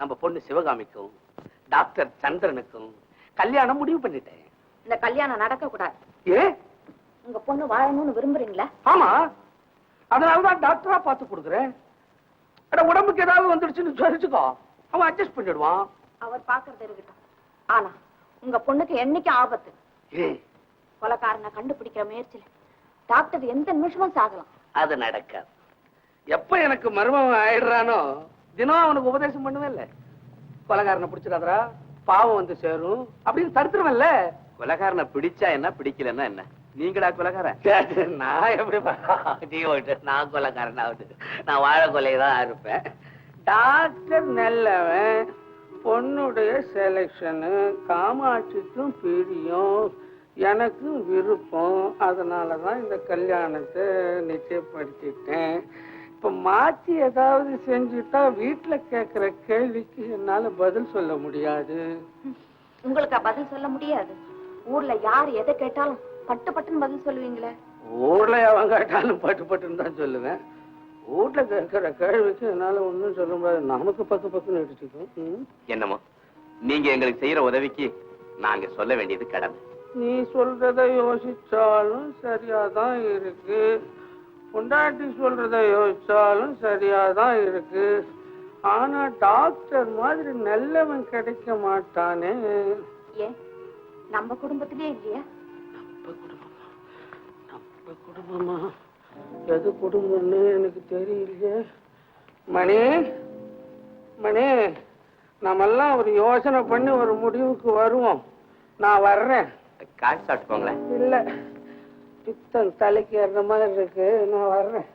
நம்ம பொண்ணு சிவகாமிக்கும் டாக்டர் சந்திரனுக்கும் கல்யாணம் முடிவு பண்ணிட்டேன். இந்த கல்யாணம் நடக்க கூடாது. ஏன்? உங்க பொண்ணு வாழணும்னு விரும்புறீங்களா? ஆமா, அதனாலதான் டாக்டரா பார்த்து கொடுக்குறேன். உடம்புக்கு ஏதாவது வந்துடுச்சுன்னு சொல்லிச்சுக்கோ, அவன் அட்ஜஸ்ட் பண்ணிடுவான். அவர் பாக்குறது இருக்கட்டும். ஆனா உங்க பொண்ணுக்கு என்னைக்கு ஆபத்து. கொலைக்காரனை கண்டுபிடிக்கிற முயற்சியில டாக்டர் எந்த நிமிஷமும் சாகலாம். அது நடக்காது. எப்ப எனக்கு மர்மம் ஆயிடுறானோ தினம் அவனுக்கு உபதேசம் பண்ணுவேன்ல, கொலைகாரனை பிடிச்சிடாதரா, பாவம் வந்து சேரும் அப்படின்னு தடுத்துருவேன்ல. கொலைகாரனை பிடிச்சா என்ன, பிடிக்கலன்னா என்ன? நீங்கடா கொலைகாரன்? நான் எப்படி நான் கொலைகாரன் ஆகுது? நான் வாழ கொலையதான் இருப்பேன். டாக்டர் நல்லவன், பொண்ணுடைய செலக்ஷனு காமாட்சிக்கும் பிரியும், எனக்கும் விருப்பம். அதனாலதான் இந்த கல்யாணத்தை நிச்சயப்படுத்திட்டேன். இப்ப மாத்தி ஏதாவது செஞ்சுட்டா வீட்டுல கேக்குற கேள்விக்கு என்னால பதில் சொல்ல முடியாது. உங்களுக்கு பதில் சொல்ல முடியாது? ஊர்ல யார் எதை கேட்டாலும் பட்டு பட்டுன்னு பதில் சொல்லுவீங்களே. ஊர்ல எவன் கேட்டாலும் பட்டு பட்டுன்னு தான் சொல்லுவேன். வீட்டுல கேட்கிற கேள்விக்கு என்னால ஒண்ணும் சொல்ல முடியாது. நமக்கு பக்கு பக்குன்னு எடுத்துக்கும். என்னமோ நீங்க எங்களுக்கு செய்யற உதவிக்கு நாங்க சொல்ல வேண்டியது கடமை. நீ சொல்றத யோசிச்சாலும் சரியாதான் இருக்கு, பொண்டாட்டி சொல்றத யோசிச்சாலும் சரியாதான் இருக்கு. ஆனா டாக்டர் மாதிரி நல்லவன் கிடைக்க மாட்டானே. ஏன் நம்ம குடும்பத்திலே இல்லையா? நம்ம குடும்பமா? எது குடும்பம்னு எனக்கு தெரியலையே. மணி மணி, நாமெல்லாம் ஒரு யோசனை பண்ணி ஒரு முடிவுக்கு வருவோம். நான் வர்றேன். காசு சாப்பிட்டு போங்களேன். இல்ல, பித்தம் தலைக்கு ஏற மாதிரி இருக்கு, நான் வர்றேன்.